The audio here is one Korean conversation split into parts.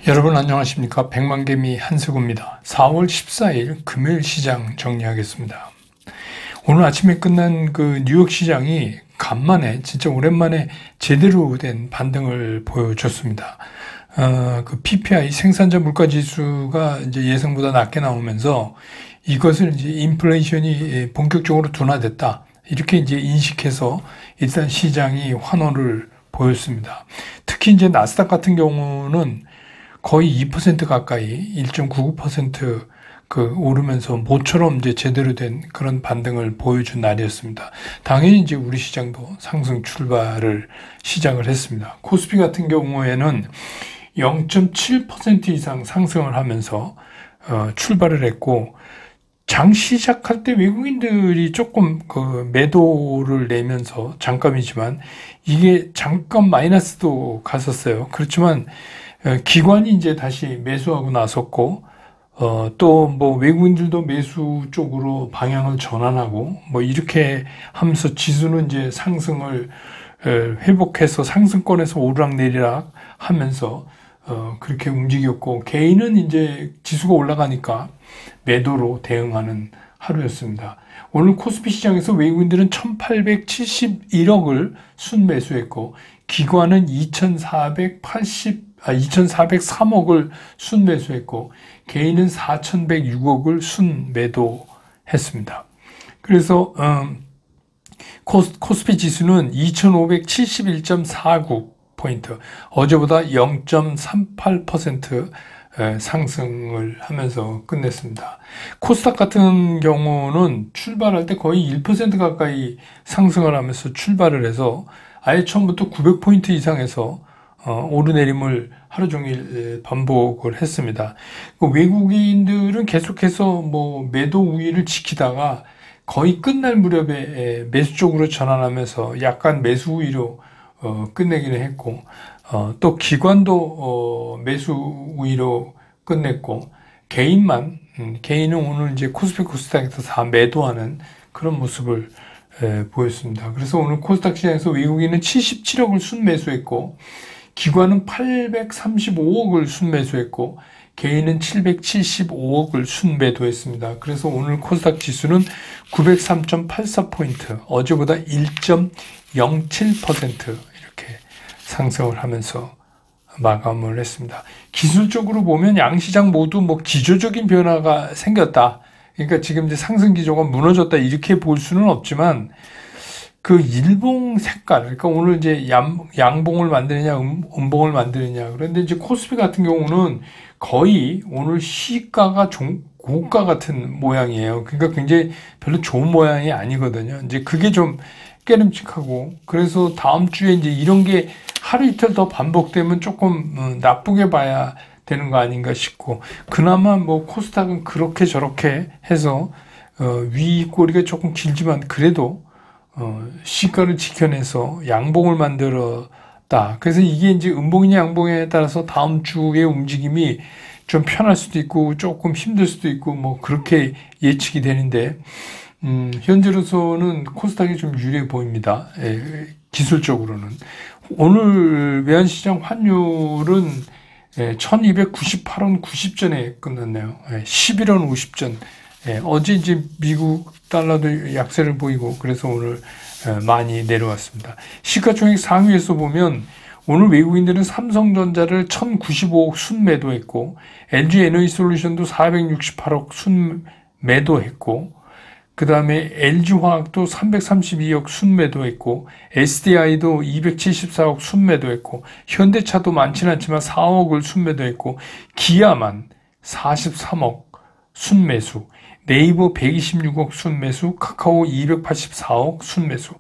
여러분 안녕하십니까? 백만개미 한석우입니다. 4월 14일 금요일 시장 정리하겠습니다. 오늘 아침에 끝난 그 뉴욕 시장이 간만에 진짜 오랜만에 제대로 된 반등을 보여줬습니다. 그 PPI 생산자 물가 지수가 이제 예상보다 낮게 나오면서 이것을 이제 인플레이션이 본격적으로 둔화됐다. 이렇게 이제 인식해서 일단 시장이 환호를 보였습니다. 특히 이제 나스닥 같은 경우는 거의 2% 가까이 1.99% 오르면서 모처럼 이제 제대로 된 그런 반등을 보여준 날이었습니다. 당연히 이제 우리 시장도 상승 출발을 시작을 했습니다. 코스피 같은 경우에는 0.7% 이상 상승을 하면서 출발을 했고, 장 시작할 때 외국인들이 조금 그 매도를 내면서 잠깐이지만 이게 잠깐 마이너스도 갔었어요. 그렇지만 기관이 이제 다시 매수하고 나섰고, 또 뭐 외국인들도 매수 쪽으로 방향을 전환하고, 뭐 이렇게 하면서 지수는 이제 상승을 회복해서 상승권에서 오르락내리락 하면서 그렇게 움직였고, 개인은 이제 지수가 올라가니까 매도로 대응하는 하루였습니다. 오늘 코스피 시장에서 외국인들은 1871억을 순매수했고, 기관은 2403억을 순매수했고, 개인은 4106억을 순매도했습니다. 그래서 코스피 지수는 2571.49포인트, 어제보다 0.38% 상승을 하면서 끝냈습니다. 코스닥 같은 경우는 출발할 때 거의 1% 가까이 상승을 하면서 출발을 해서 아예 처음부터 900포인트 이상에서 오르내림을 하루 종일 반복을 했습니다. 외국인들은 계속해서 뭐 매도 우위를 지키다가 거의 끝날 무렵에 매수 쪽으로 전환하면서 약간 매수 우위로 끝내기는 했고, 또 기관도 매수 우위로 끝냈고, 개인은 오늘 이제 코스피 코스닥에서 다 매도하는 그런 모습을 보였습니다. 그래서 오늘 코스닥 시장에서 외국인은 77억을 순매수했고, 기관은 835억을 순매수했고, 개인은 775억을 순매도했습니다. 그래서 오늘 코스닥 지수는 903.84포인트, 어제보다 1.07% 이렇게 상승을 하면서 마감을 했습니다. 기술적으로 보면 양시장 모두 뭐 기조적인 변화가 생겼다. 그러니까 지금 이제 상승 기조가 무너졌다 이렇게 볼 수는 없지만, 그 일봉 색깔, 그러니까 오늘 이제 양봉을 만드느냐, 음봉을 만드느냐. 그런데 이제 코스피 같은 경우는 거의 오늘 시가가 고가 같은 모양이에요. 그러니까 굉장히 별로 좋은 모양이 아니거든요. 이제 그게 좀 깨름칙하고, 그래서 다음 주에 이제 이런 게 하루 이틀 더 반복되면 조금 나쁘게 봐야 되는 거 아닌가 싶고, 그나마 뭐 코스닥은 그렇게 저렇게 해서 윗꼬리가 조금 길지만 그래도 시가를 지켜내서 양봉을 만들었다. 그래서 이게 이제 음봉이냐 양봉에 따라서 다음 주의 움직임이 좀 편할 수도 있고 조금 힘들 수도 있고 뭐 그렇게 예측이 되는데, 현재로서는 코스닥이 좀 유리해 보입니다. 기술적으로는. 오늘 외환시장 환율은 1298원 90전에 끝났네요. 11원 50전. 어제 이제 미국 달러도 약세를 보이고 그래서 오늘 많이 내려왔습니다. 시가총액 상위에서 보면 오늘 외국인들은 삼성전자를 1095억 순매도했고, LG에너지솔루션도 468억 순매도했고, 그 다음에 LG화학도 332억 순매도했고, SDI도 274억 순매도했고, 현대차도 많지는 않지만 4억을 순매도했고, 기아만 43억 순매수, 네이버 126억 순매수, 카카오 284억 순매수.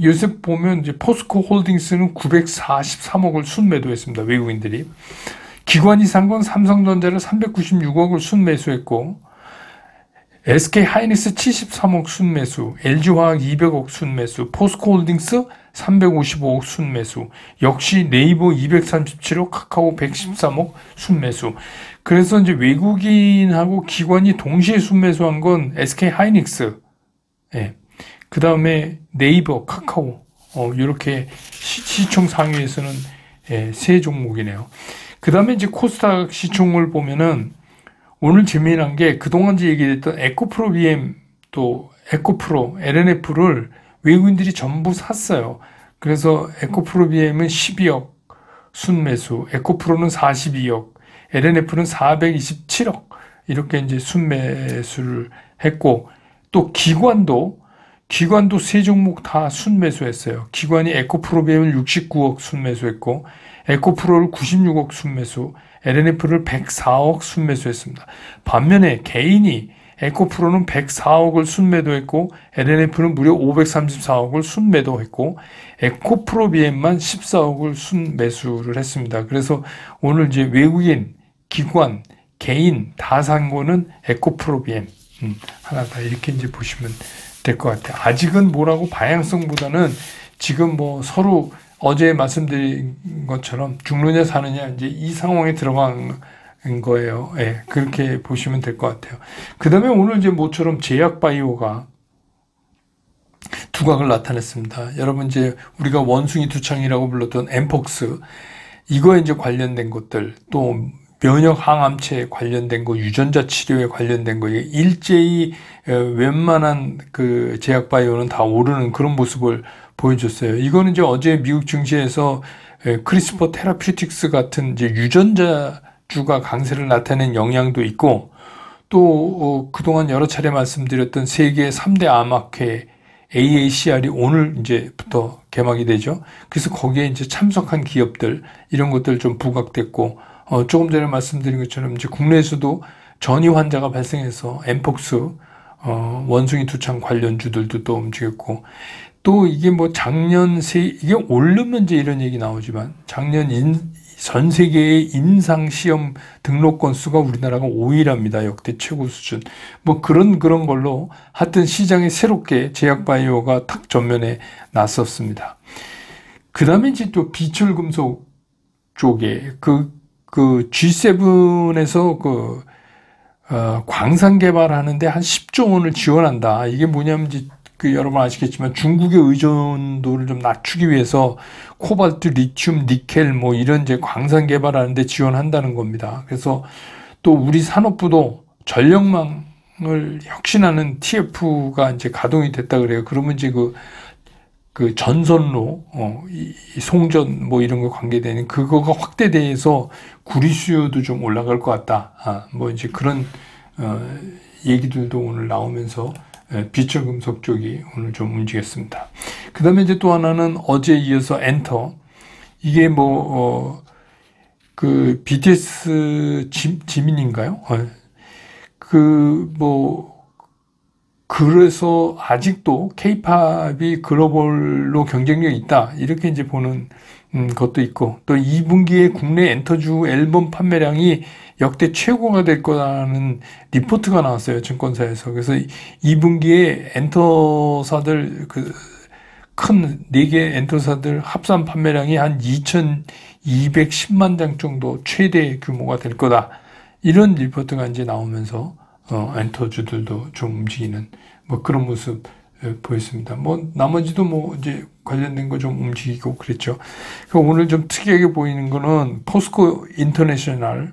요새 보면 이제 포스코 홀딩스는 943억을 순매도했습니다. 외국인들이. 기관이 산 건 삼성전자를 396억을 순매수했고, SK 하이닉스 73억 순매수, LG화학 200억 순매수, 포스코 홀딩스 355억 순매수, 역시 네이버 237억, 카카오 113억 순매수. 그래서 이제 외국인하고 기관이 동시에 순매수한 건 SK 하이닉스, 그 다음에 네이버, 카카오, 이렇게 시총 상위에서는 세 종목이네요. 그 다음에 이제 코스닥 시총을 보면은 오늘 재미난 게 그동안 이제 얘기했던 에코프로 BM 또 에코프로 LNF를 외국인들이 전부 샀어요. 그래서 에코프로 BM은 12억 순매수, 에코프로는 42억, LNF는 427억 이렇게 이제 순매수를 했고, 또 기관도 세 종목 다 순매수했어요. 기관이 에코프로 BM을 69억 순매수했고, 에코프로를 96억 순매수, LNF를 104억 순매수했습니다. 반면에 개인이 에코프로는 104억을 순매도했고, LNF는 무려 534억을 순매도했고, 에코프로 BM만 14억을 순매수를 했습니다. 그래서 오늘 이제 외국인, 기관, 개인 다 산 거는 에코프로 BM 하나다 이렇게 이제 보시면 될 것 같아요. 아직은 뭐라고 방향성보다는 지금 뭐 서로 어제 말씀드린 것처럼 죽느냐 사느냐 이제 이 상황에 들어간 거예요. 예, 그렇게 보시면 될 것 같아요. 그 다음에 오늘 이제 모처럼 제약바이오가 두각을 나타냈습니다. 여러분 이제 우리가 원숭이 두창이라고 불렀던 엠폭스 이거에 이제 관련된 것들 또 면역 항암체에 관련된 거, 유전자 치료에 관련된 거, 일제히 웬만한 그 제약바이오는 다 오르는 그런 모습을 보여줬어요. 이거는 이제 어제 미국 증시에서 크리스퍼 테라퓨틱스 같은 이제 유전자주가 강세를 나타낸 영향도 있고, 또 그동안 여러 차례 말씀드렸던 세계 3대 암학회 AACR이 오늘 이제부터 개막이 되죠. 그래서 거기에 이제 참석한 기업들 이런 것들 좀 부각됐고. 조금 전에 말씀드린 것처럼 이제 국내에서도 전이 환자가 발생해서 엠폭스, 원숭이 두창 관련주들도 또 움직였고, 또 이게 뭐 이게 오르면 이제 이런 얘기 나오지만, 작년 전 세계의 임상시험 등록 건수가 우리나라가 5위랍니다. 역대 최고 수준. 뭐 그런 걸로 하여튼 시장에 새롭게 제약바이오가 탁 전면에 났었습니다. 그 다음에 이제 또 비철금속 쪽에 그 G7에서 광산 개발하는데 한 10조 원을 지원한다. 이게 뭐냐면 이제 여러분 아시겠지만 중국의 의존도를 좀 낮추기 위해서 코발트, 리튬, 니켈 뭐 이런 이제 광산 개발하는데 지원한다는 겁니다. 그래서 또 우리 산업부도 전력망을 혁신하는 TF가 이제 가동이 됐다 그래요. 그러면 이제 그 전선로, 이 송전 뭐 이런 거 관계되는 그거가 확대돼서 구리 수요도 좀 올라갈 것 같다. 뭐 이제 그런 얘기들도 오늘 나오면서 비철금속 쪽이 오늘 좀 움직였습니다. 그 다음에 이제 또 하나는 어제 이어서 엔터. 이게 그 BTS 지민인가요? 그래서 아직도 K-팝이 글로벌로 경쟁력이 있다. 이렇게 이제 보는 것도 있고, 또 2분기에 국내 엔터주 앨범 판매량이 역대 최고가 될 거라는 리포트가 나왔어요. 증권사에서. 그래서 2분기에 엔터사들 큰 4개 엔터사들 합산 판매량이 한 2,210만 장 정도 최대 규모가 될 거다. 이런 리포트가 이제 나오면서 엔터주들도 좀 움직이는 뭐 그런 모습 보였습니다. 뭐 나머지도 뭐 이제 관련된 거 좀 움직이고 그랬죠. 오늘 좀 특이하게 보이는 거는 포스코 인터내셔널이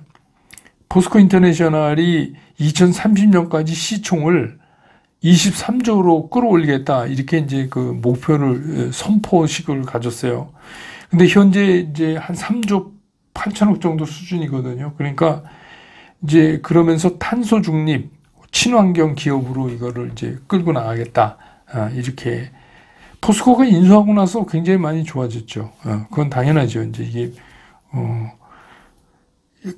2030년까지 시총을 23조로 끌어올리겠다. 이렇게 이제 그 목표를 선포식을 가졌어요. 근데 현재 이제 한 3조 8천억 정도 수준이거든요. 그러니까 이제 그러면서 탄소 중립, 친환경 기업으로 이거를 이제 끌고 나가겠다. 이렇게 포스코가 인수하고 나서 굉장히 많이 좋아졌죠. 그건 당연하죠. 이제 이게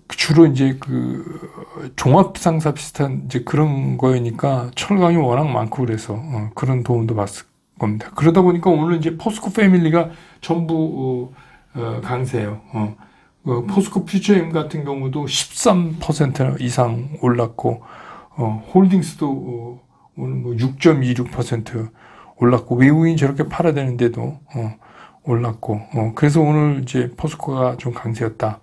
주로 이제 그 종합상사 비슷한 이제 그런 거니까 철강이 워낙 많고 그래서 그런 도움도 받을 겁니다. 그러다 보니까 오늘 이제 포스코 패밀리가 전부 강세예요. 포스코 퓨처엠 같은 경우도 13% 이상 올랐고, 홀딩스도 오늘 뭐 6.26% 올랐고, 외국인이 저렇게 팔아야 되는데도 올랐고, 그래서 오늘 이제 포스코가 좀 강세였다.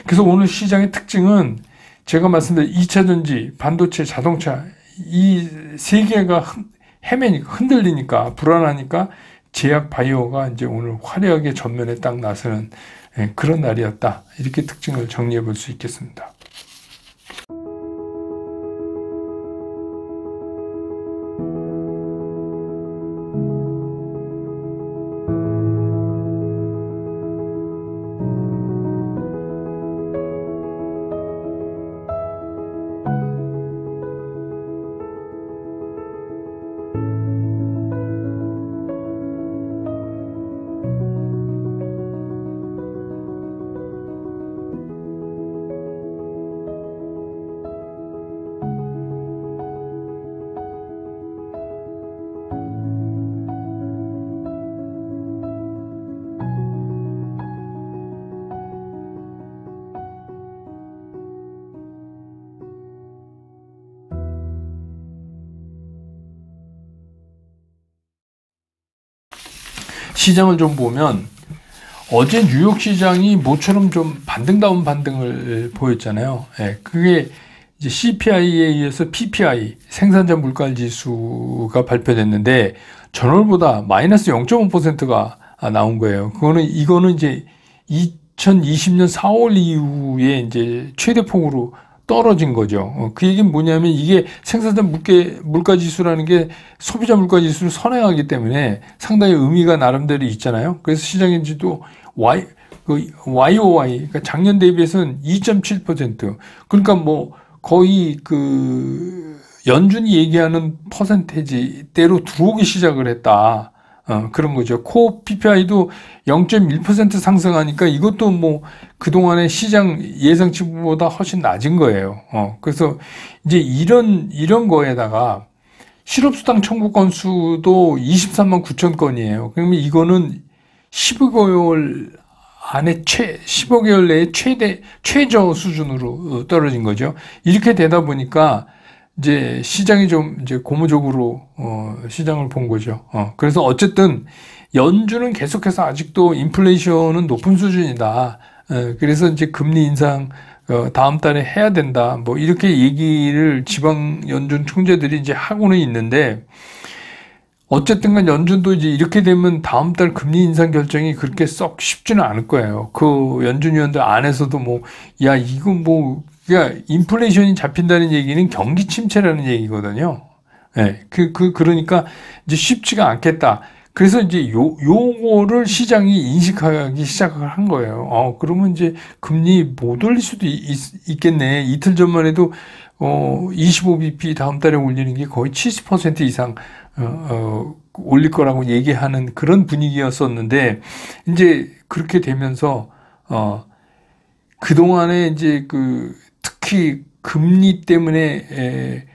그래서 오늘 시장의 특징은 제가 말씀드린 2차 전지, 반도체, 자동차 이 세 개가 흔들리니까 불안하니까 제약 바이오가 이제 오늘 화려하게 전면에 딱 나서는 그런 날이었다. 이렇게 특징을 정리해 볼 수 있겠습니다. 시장을 좀 보면 어제 뉴욕 시장이 모처럼 좀 반등다운 반등을 보였잖아요. 그게 이제 CPI에 의해서 PPI 생산자 물가 지수가 발표됐는데 전월보다 마이너스 0.5%가 나온 거예요. 이거는 이제 2020년 4월 이후에 이제 최대폭으로 떨어진 거죠. 그 얘기는 뭐냐면 이게 생산자 물가 지수라는 게 소비자 물가 지수를 선행하기 때문에 상당히 의미가 나름대로 있잖아요. 그래서 시장인지도 YOY, 그러니까 작년 대비해서는 2.7%. 그러니까 뭐 거의 그 연준이 얘기하는 퍼센테이지대로 들어오기 시작을 했다. 그런 거죠. 코어 PPI도 0.1% 상승하니까 이것도 뭐 그동안의 시장 예상치보다 훨씬 낮은 거예요. 그래서 이제 이런 거에다가 실업수당 청구 건수도 23만 9천 건이에요. 그러면 이거는 15개월 안에 15개월 내에 최저 수준으로 떨어진 거죠. 이렇게 되다 보니까 이제 시장이 좀 이제 고무적으로 시장을 본 거죠. 그래서 어쨌든 연준은 계속해서 아직도 인플레이션은 높은 수준이다. 그래서 이제 금리 인상 다음 달에 해야 된다. 뭐 이렇게 얘기를 지방 연준 총재들이 이제 하고는 있는데 어쨌든 간 연준도 이제 이렇게 되면 다음 달 금리 인상 결정이 그렇게 썩 쉽지는 않을 거예요. 그 연준 위원들 안에서도 뭐 야 이거 뭐 그러니까 인플레이션이 잡힌다는 얘기는 경기 침체라는 얘기거든요. 그러니까 이제 쉽지가 않겠다. 그래서 이제 요거를 시장이 인식하기 시작을 한 거예요. 그러면 이제 금리 못 올릴 수도 있겠네. 이틀 전만 해도 25bp 다음 달에 올리는 게 거의 70% 이상 올릴 거라고 얘기하는 그런 분위기였었는데 이제 그렇게 되면서 그동안에 이제 특히 금리 때문에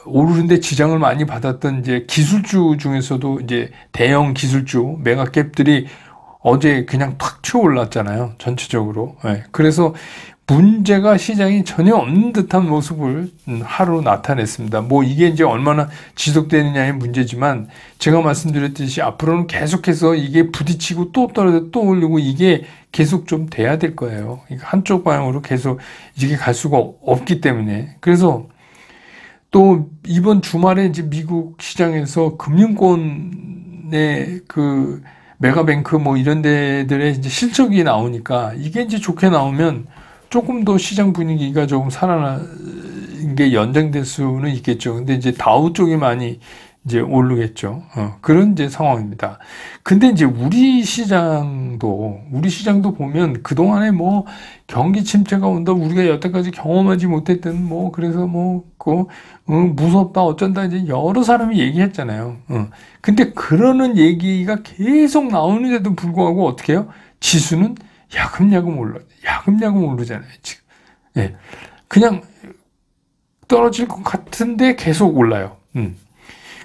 오르는데 지장을 많이 받았던 이제 기술주 중에서도 이제 대형 기술주 메가캡들이 어제 그냥 탁 튀어 올랐잖아요. 전체적으로. 그래서 문제가 시장이 전혀 없는 듯한 모습을 하루 나타냈습니다. 뭐 이게 이제 얼마나 지속되느냐의 문제지만 제가 말씀드렸듯이 앞으로는 계속해서 이게 부딪히고 또 떨어져 또 올리고 이게 계속 좀 돼야 될 거예요. 한쪽 방향으로 계속 이게 갈 수가 없기 때문에. 그래서 또 이번 주말에 이제 미국 시장에서 금융권의 메가뱅크 뭐 이런 데들의 이제 실적이 나오니까 이게 이제 좋게 나오면 조금 더 시장 분위기가 조금 살아난 게 연장될 수는 있겠죠. 근데 이제 다우 쪽이 많이 이제 오르겠죠. 그런 이제 상황입니다. 근데 이제 우리 시장도 보면 그동안에 뭐 경기 침체가 온다, 우리가 여태까지 경험하지 못했던 뭐, 그래서 뭐, 무섭다, 어쩐다, 이제 여러 사람이 얘기했잖아요. 근데 그러는 얘기가 계속 나오는데도 불구하고 어떻게 해요? 지수는 야금야금 오르잖아요, 지금. 그냥 떨어질 것 같은데 계속 올라요.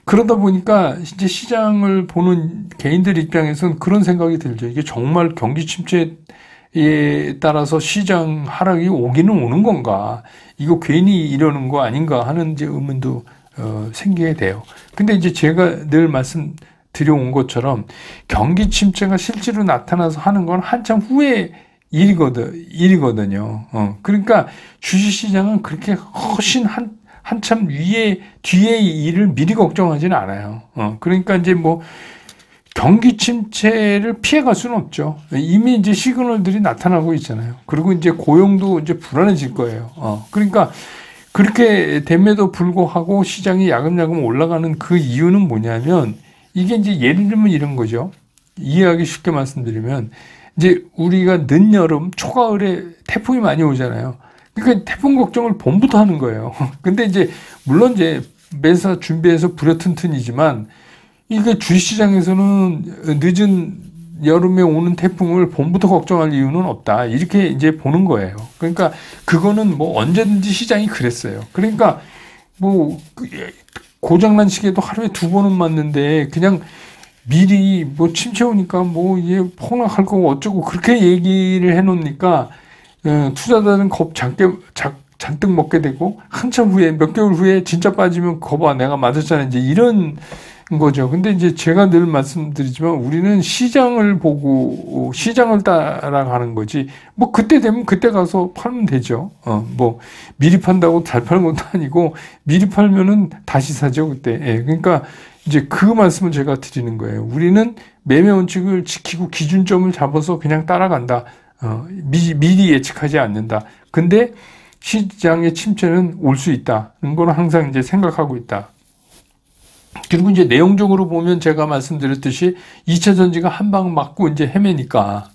그러다 보니까 이제 시장을 보는 개인들 입장에서는 그런 생각이 들죠. 이게 정말 경기 침체에 따라서 시장 하락이 오기는 오는 건가? 이거 괜히 이러는 거 아닌가 하는 이제 의문도 생기게 돼요. 근데 이제 제가 늘 말씀드려온 것처럼 경기 침체가 실제로 나타나서 하는 건 한참 후에 일이거든요. 그러니까 주식시장은 그렇게 훨씬 한참 뒤에 일을 미리 걱정하지는 않아요. 그러니까 이제 뭐 경기 침체를 피해갈 수는 없죠. 이미 이제 시그널들이 나타나고 있잖아요. 그리고 이제 고용도 이제 불안해질 거예요. 그러니까 그렇게 됨에도 불구하고 시장이 야금야금 올라가는 그 이유는 뭐냐면 이게 이제 예를 들면 이런 거죠. 이해하기 쉽게 말씀드리면 이제 우리가 늦여름, 초가을에 태풍이 많이 오잖아요. 그러니까 태풍 걱정을 봄부터 하는 거예요. 근데 이제 물론 이제 매사 준비해서 부랴튼튼이지만 이게 주식시장에서는 늦은 여름에 오는 태풍을 봄부터 걱정할 이유는 없다. 이렇게 이제 보는 거예요. 그러니까 그거는 뭐 언제든지 시장이 그랬어요. 그러니까 뭐 고장난 시계도 하루에 2번은 맞는데 그냥 미리 뭐 침체 오니까 뭐 이게 폭락할 거고 어쩌고 그렇게 얘기를 해놓으니까 투자자는 겁 잔뜩 먹게 되고 한참 후에 몇 개월 후에 진짜 빠지면 거봐 내가 맞았잖아 이제 이런 거죠. 근데 이제 제가 늘 말씀드리지만 우리는 시장을 보고 시장을 따라가는 거지 뭐 그때 되면 그때 가서 팔면 되죠. 뭐 미리 판다고 잘 파는 것도 아니고 미리 팔면은 다시 사죠 그때. 예, 그러니까 이제 그 말씀을 제가 드리는 거예요. 우리는 매매 원칙을 지키고 기준점을 잡아서 그냥 따라간다. 미리 예측하지 않는다. 근데 시장의 침체는 올 수 있다는 걸 항상 이제 생각하고 있다. 그리고 이제 내용적으로 보면 제가 말씀드렸듯이 2차 전지가 한 방 맞고 이제 헤매니까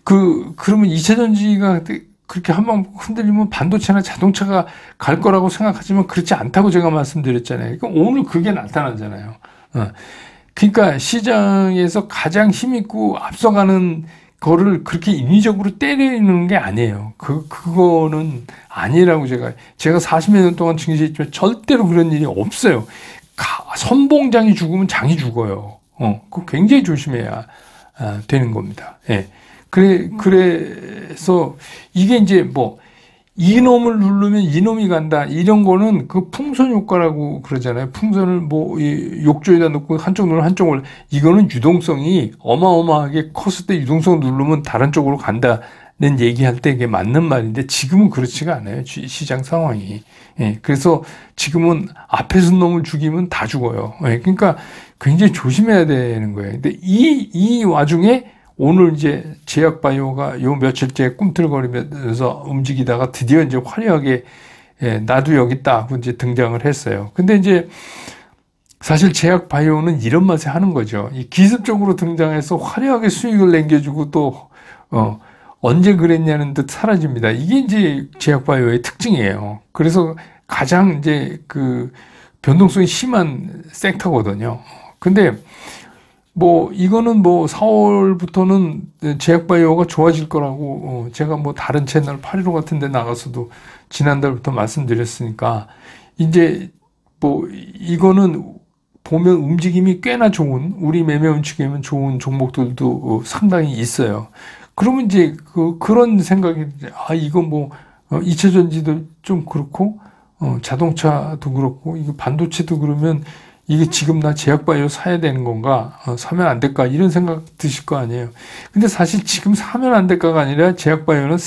그러면 2차 전지가 그렇게 한 방 흔들리면 반도체나 자동차가 갈 거라고 생각하지만 그렇지 않다고 제가 말씀드렸잖아요. 그러니까 오늘 그게 나타나잖아요. 그러니까 시장에서 가장 힘있고 앞서가는 거를 그렇게 인위적으로 때리는 게 아니에요. 그거는 아니라고 제가 40여 년 동안 증시했지만 절대로 그런 일이 없어요. 선봉장이 죽으면 장이 죽어요. 그거 굉장히 조심해야 되는 겁니다. 예. 그래서 이게 이제 뭐 이놈을 누르면 이놈이 간다. 이런 거는 그 풍선 효과라고 그러잖아요. 풍선을 뭐 욕조에다 넣고 한쪽 누르면 한쪽을 이거는 유동성이 어마어마하게 컸을 때 유동성 누르면 다른 쪽으로 간다는 얘기할 때 이게 맞는 말인데 지금은 그렇지가 않아요. 시장 상황이. 예. 그래서 지금은 앞에서 놈을 죽이면 다 죽어요. 예. 그러니까 굉장히 조심해야 되는 거예요. 근데 이 와중에 오늘 이제 제약바이오가 요 며칠째 꿈틀거리면서 움직이다가 드디어 이제 화려하게 나도 여기 있다 하고 이제 등장을 했어요. 근데 이제 사실 제약바이오는 이런 맛에 하는 거죠. 이 기습적으로 등장해서 화려하게 수익을 남겨주고 또 언제 그랬냐는 듯 사라집니다. 이게 이제 제약바이오의 특징이에요. 그래서 가장 이제 그 변동성이 심한 섹터거든요. 근데 뭐 이거는 뭐 4월부터는 제약바이오가 좋아질 거라고 제가 뭐 다른 채널 815 같은 데 나가서도 지난달부터 말씀드렸으니까 이제 뭐 이거는 보면 움직임이 꽤나 좋은 우리 매매 움직임은 좋은 종목들도 상당히 있어요. 그러면 이제 그런 생각이 이거 뭐 2차 전지도 좀 그렇고 자동차도 그렇고 이거 반도체도 그러면 이게 지금 나 제약바이오 사야 되는 건가? 사면 안 될까? 이런 생각 드실 거 아니에요. 근데 사실 지금 사면 안 될까가 아니라 제약바이오는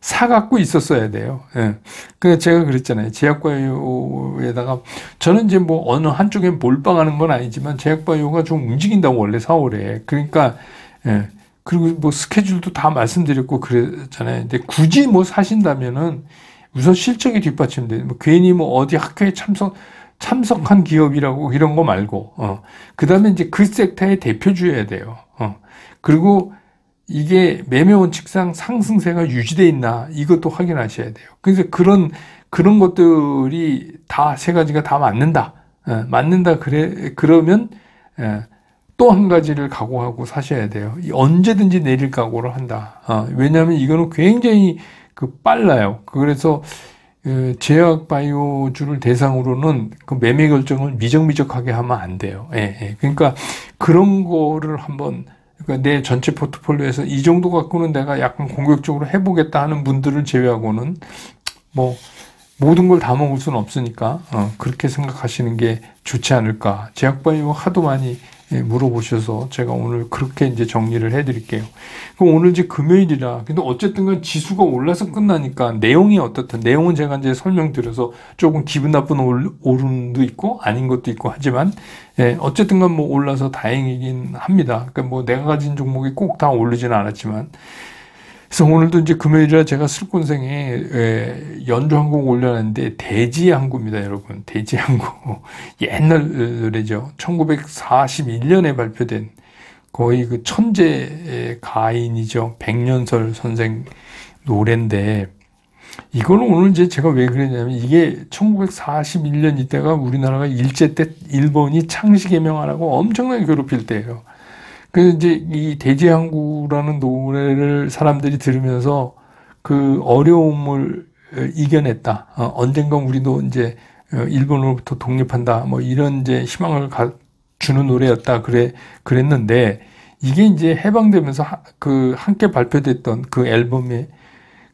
사갖고 있었어야 돼요. 예. 그래서 제가 그랬잖아요. 제약바이오에다가 저는 이제 뭐 어느 한쪽에 몰빵하는 건 아니지만 제약바이오가 좀 움직인다고 원래 4월에. 그러니까, 예. 그리고 뭐 스케줄도 다 말씀드렸고 그랬잖아요. 근데 굳이 뭐 사신다면은 우선 실적이 뒷받침돼. 뭐 괜히 뭐 어디 학회에 참석한 기업이라고 이런 거 말고, 그 다음에 이제 그 섹터의 대표주여야 돼요. 그리고 이게 매매 원칙상 상승세가 유지돼 있나 이것도 확인하셔야 돼요. 그래서 그런 것들이 다 세 가지가 다 맞는다. 맞는다 그러면 또 한 가지를 각오하고 사셔야 돼요. 언제든지 내릴 각오를 한다. 왜냐하면 이거는 굉장히 빨라요. 그래서 제약바이오주를 대상으로는 그 매매 결정을 미적미적하게 하면 안 돼요. 예. 그러니까 그런 거를 한번 그러니까 내 전체 포트폴리오에서 이 정도 갖고는 내가 약간 공격적으로 해보겠다 하는 분들을 제외하고는 뭐 모든 걸 다 먹을 수는 없으니까 그렇게 생각하시는 게 좋지 않을까. 제약바이오 하도 많이 물어보셔서 제가 오늘 그렇게 이제 정리를 해드릴게요. 그럼 오늘 이제 금요일이라, 근데 어쨌든 지수가 올라서 끝나니까 내용이 어떻든, 내용은 제가 이제 설명드려서 조금 기분 나쁜 오름도 있고 아닌 것도 있고 하지만, 어쨌든 뭐 올라서 다행이긴 합니다. 그러니까 뭐 내가 가진 종목이 꼭 다 오르지는 않았지만, 그래서 오늘도 이제 금요일이라 제가 술꾼생에 연주 한 곡 올려놨는데 대지항구입니다, 여러분. 대지항구. 옛날 노래죠. 1941년에 발표된 거의 그 천재 가인이죠. 백년설 선생 노래인데, 이걸 오늘 이제 제가 왜 그랬냐면, 이게 1941년 이때가 우리나라가 일제 때 일본이 창씨개명하라고 엄청나게 괴롭힐 때예요. 그 이제 이 대지항구라는 노래를 사람들이 들으면서 그 어려움을 이겨냈다. 언젠가 우리도 이제 일본으로부터 독립한다. 뭐 이런 이제 희망을 주는 노래였다. 그랬는데 이게 이제 해방되면서 그 함께 발표됐던 그 앨범에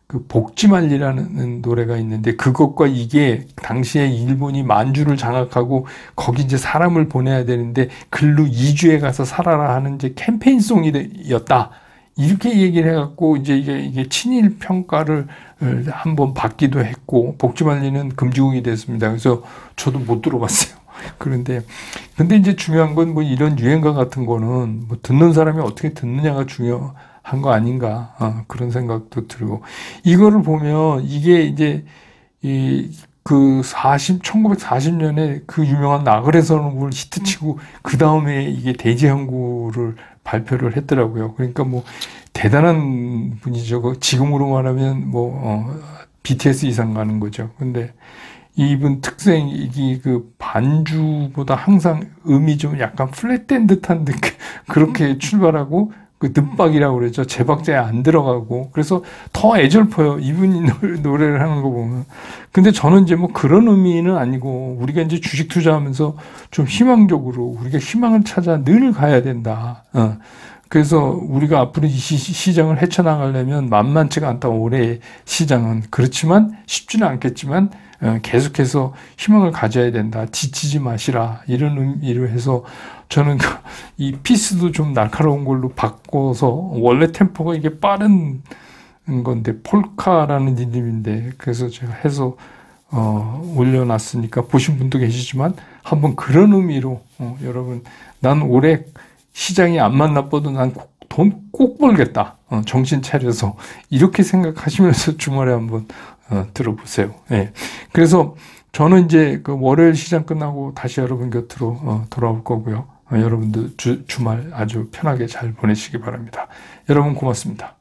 그 복지만리라는 노래가 있는데 그것과 이게 당시에 일본이 만주를 장악하고 거기 이제 사람을 보내야 되는데 글로 이주해 가서 살아라 하는 이제 캠페인송이었다. 이렇게 얘기를 해갖고 이제 이게 친일 평가를 한번 받기도 했고 복지만리는 금지곡이 됐습니다. 그래서 저도 못 들어봤어요. 근데 이제 중요한 건 뭐 이런 유행가 같은 거는 뭐 듣는 사람이 어떻게 듣느냐가 중요한 거 아닌가 그런 생각도 들고 이거를 보면 이게 이제 그 1940년에 그 유명한 나그네 선언을 히트치고 그 다음에 이게 대지항구를 발표를 했더라고요. 그러니까 뭐 대단한 분이죠. 지금으로 말하면 뭐 BTS 이상 가는 거죠. 근데 이분 특성이 그 반주보다 항상 음이 좀 약간 플랫된 듯한 그렇게 출발하고 그 늦박이라고 그러죠. 제박자에 안 들어가고 그래서 더 애절퍼요. 이분이 노래를 하는 거 보면. 근데 저는 이제 뭐 그런 의미는 아니고 우리가 이제 주식 투자하면서 좀 희망적으로 우리가 희망을 찾아 늘 가야 된다. 그래서 우리가 앞으로 이 시장을 헤쳐나가려면 만만치가 않다. 올해 시장은. 그렇지만 쉽지는 않겠지만 계속해서 희망을 가져야 된다. 지치지 마시라. 이런 의미로 해서 저는 이 피스도 좀 날카로운 걸로 바꿔서 원래 템포가 이게 빠른 건데 폴카라는 이름인데 그래서 제가 해서 올려놨으니까 보신 분도 계시지만 한번 그런 의미로 여러분 난 올해 시장이 안만 나빠도 난 돈 꼭 벌겠다. 정신 차려서 이렇게 생각하시면서 주말에 한번 들어보세요. 네. 그래서 저는 이제 그 월요일 시장 끝나고 다시 여러분 곁으로 돌아올 거고요. 여러분들 주말 아주 편하게 잘 보내시기 바랍니다. 여러분 고맙습니다.